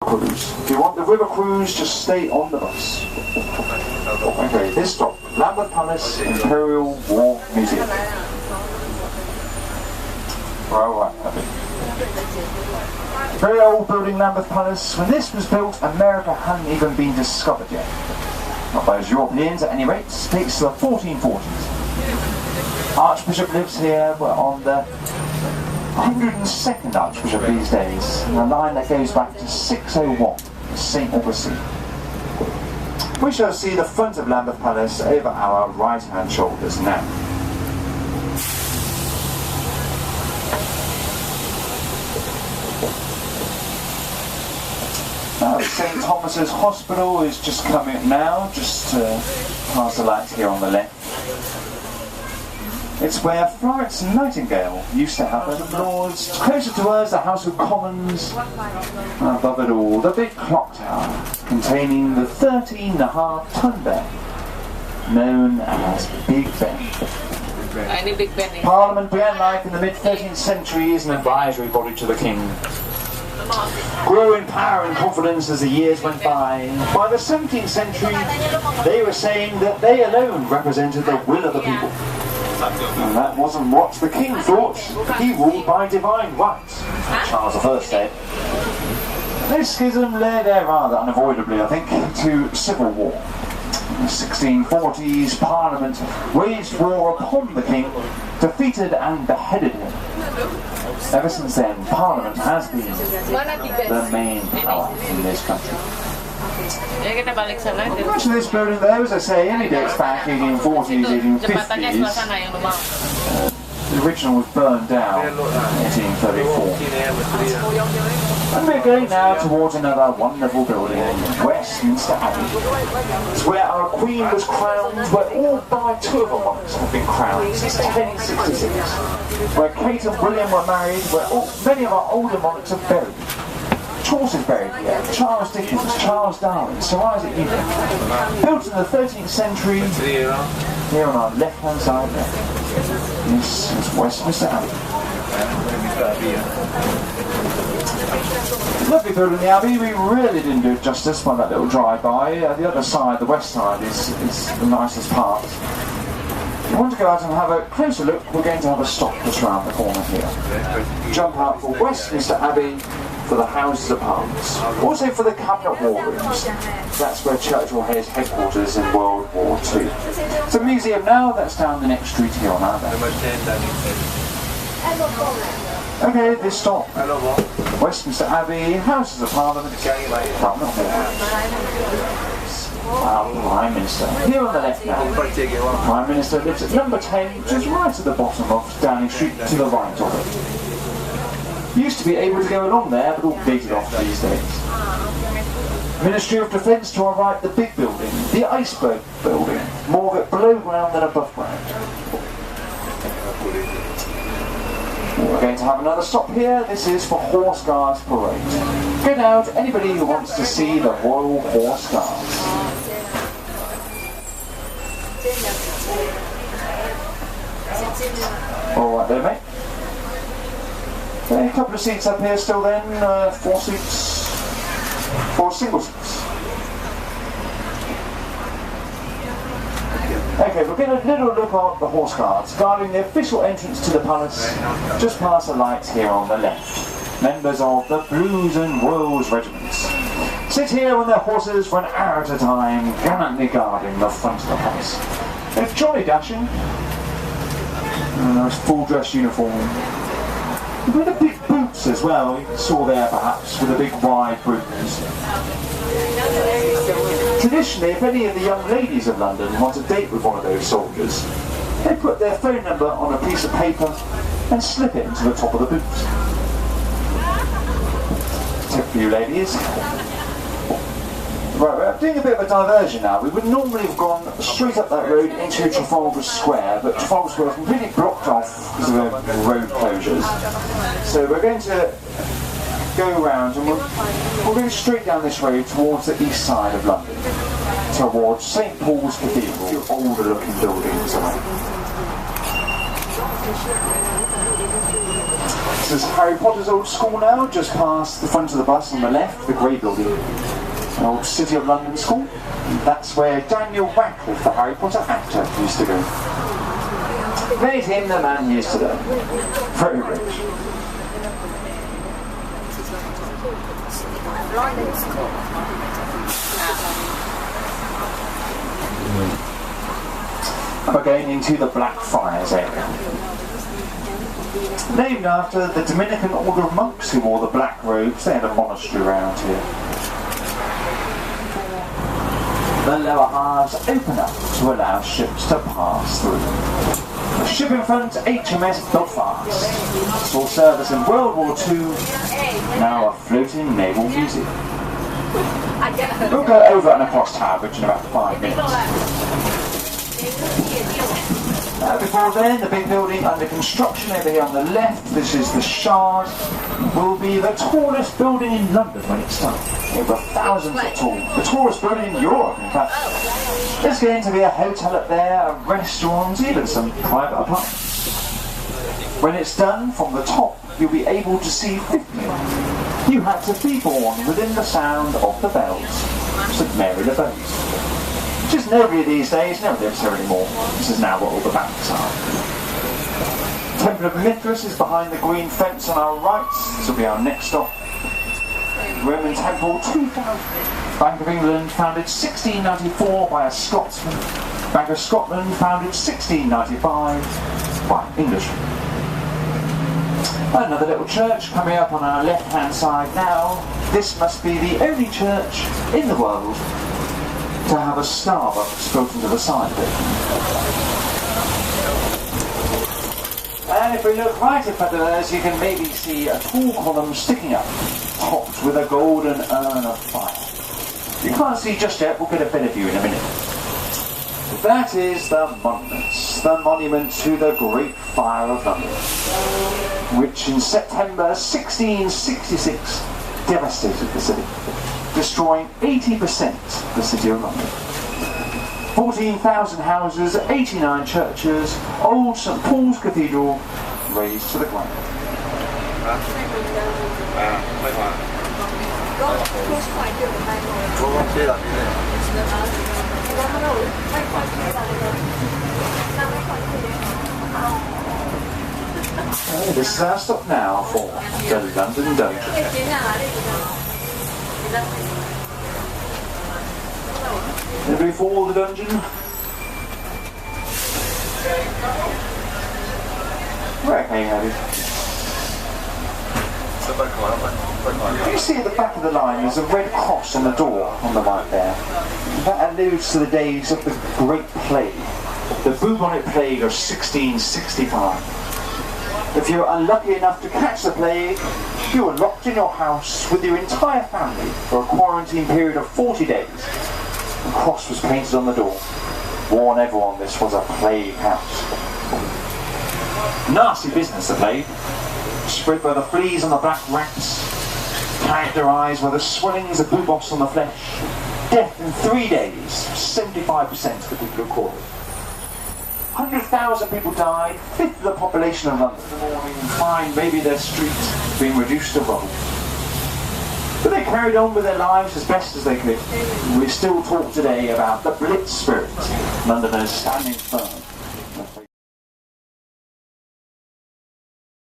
cruise. If you want the river cruise, just stay on the bus. Okay, this stop, Lambeth Palace Imperial War Museum. Right, very old building, Lambeth Palace. When this was built, America hadn't even been discovered yet. Not by those Europeans, at any rate. It dates to the 1440s. Archbishop lives here. We're on the 102nd Archbishop these days. And a line that goes back to 601, St. Augustine. We shall see the front of Lambeth Palace over our right-hand shoulders now. St. Thomas's Hospital is just coming now, just past the lights here on the left. It's where Florence Nightingale used to have her applause. Closer to us, the House of Commons. And above it all, the big clock tower, containing the 13.5-ton bell, known as Big Ben. Parliament began life in the mid-13th century as an advisory body to the King. Grew in power and confidence as the years went by. By the 17th century, they were saying that they alone represented the will of the people. And that wasn't what the King thought. He ruled by divine right, Charles I said. This schism led rather unavoidably, I think, to civil war. In the 1640s, Parliament waged war upon the King, defeated and beheaded him. Ever since then, Parliament has been the main power in this country. Much of this building, though, as I say, only dates back 1840s, 1850s. The original was burned down in 1834. And we're going now towards another wonderful building, Westminster Abbey. It's where our Queen was crowned, where all but 2 of her monarchs have been crowned since 1066. Where Kate and William were married, where many of our older monarchs are buried. Chaucer's buried here, Charles Dickens, Charles Darwin, Sir Isaac Newton. Built in the 13th century, here on our left-hand side there. This is Westminster Abbey. Lovely building, the Abbey. We really didn't do it justice by that little drive-by. The other side, the west side, is the nicest part. If you want to go out and have a closer look, we're going to have a stop just around the corner here. Jump out for Westminster Abbey, for the Houses of Parliament, also for the Cabinet War Rooms. That's where Churchill had his headquarters in World War II. It's a museum now, that's down the next street here on our left. Okay, this stop. Westminster Abbey, Houses of Parliament, Cabinet War. Our Prime Minister. Here on the left now. The Prime Minister lives at number 10, which is right at the bottom of Downing Street to the right of it. Used to be able to go along there, but all gated off these days. Ministry of Defence to our right, the big building, the iceberg building, more of it below ground than above ground. We're going to have another stop here. This is for Horse Guards Parade. Go now to anybody who wants to see the Royal Horse Guards. Alright there, mate. Okay, a couple of seats up here still then, 4 seats, 4 single seats. Okay, we're getting a little look at the Horse Guards, guarding the official entrance to the palace, just past the lights here on the left. Members of the Blues and Royals regiments. Sit here on their horses for an hour at a time, gallantly guarding the front of the palace. It's jolly dashing. A nice full dress uniform. With the big boots as well, you saw there perhaps, with the big wide boots. Traditionally, if any of the young ladies of London want to date with one of those soldiers, they put their phone number on a piece of paper and slip it into the top of the boot. Tip for you ladies. Right, we're doing a bit of a diversion now. We would normally have gone straight up that road into Trafalgar Square, but Trafalgar Square was completely blocked off because of the road closures. So we're going to go around and we'll go straight down this road towards the east side of London, towards St. Paul's Cathedral, the older looking buildings. This is Harry Potter's old school now, just past the front of the bus on the left, the grey building. An old City of London school. That's where Daniel Radcliffe, the Harry Potter actor, used to go. Made him the man he is today. Very rich. And we're going into the Blackfriars area. Named after the Dominican order of monks who wore the black robes. They had a monastery around here. The lower halves open up to allow ships to pass through. The ship in front, HMS Belfast, saw service in World War II, now a floating naval museum. We'll go over and across Tower Bridge in about 5 minutes. Before then, the big building under construction over here on the left, this is the Shard, will be the tallest building in London when it's done. Over 1,000 foot tall. The tallest building in Europe, in fact. There's going to be a hotel up there, a restaurant, even some private apartments. When it's done, from the top, you'll be able to see 50. You had to be born within the sound of the bells. St Mary the Bows. Just nobody these days, no one lives here anymore. This is now what all the banks are. Temple of Mithras is behind the green fence on our right. This will be our next stop. Roman Temple 2000. Bank of England founded 1694 by a Scotsman. Bank of Scotland founded 1695 by an Englishman. Another little church coming up on our left hand side now. This must be the only church in the world to have a Starbucks built into the side of it. And if we look right in front of us, you can maybe see a tall column sticking up, topped with a golden urn of fire. You can't see just yet, we'll get a better view in a minute. That is the monument to the Great Fire of London, which in September 1666 devastated the city, destroying 80% of the city of London. 14,000 houses, 89 churches, old St Paul's Cathedral razed to the ground. This is our stop now for the London Dungeon. Anybody for the dungeon? Where can you have it? You see at the back of the line there's a red cross on the door on the right there. That alludes to the days of the Great Plague, the bubonic plague of 1665. If you were unlucky enough to catch the plague, you were locked in your house with your entire family for a quarantine period of 40 days. A cross was painted on the door. Warn everyone this was a plague house. Nasty business, the plague. Spread by the fleas and the black rats. Characterised by the swellings of buboes on the flesh. Death in 3 days, 75% of the people who caught it. 100,000 people died, 1/5 of the population of London. In the morning, find maybe their streets being reduced to rubble. But they carried on with their lives as best as they could. We still talk today about the Blitz spirit, Londoners standing firm.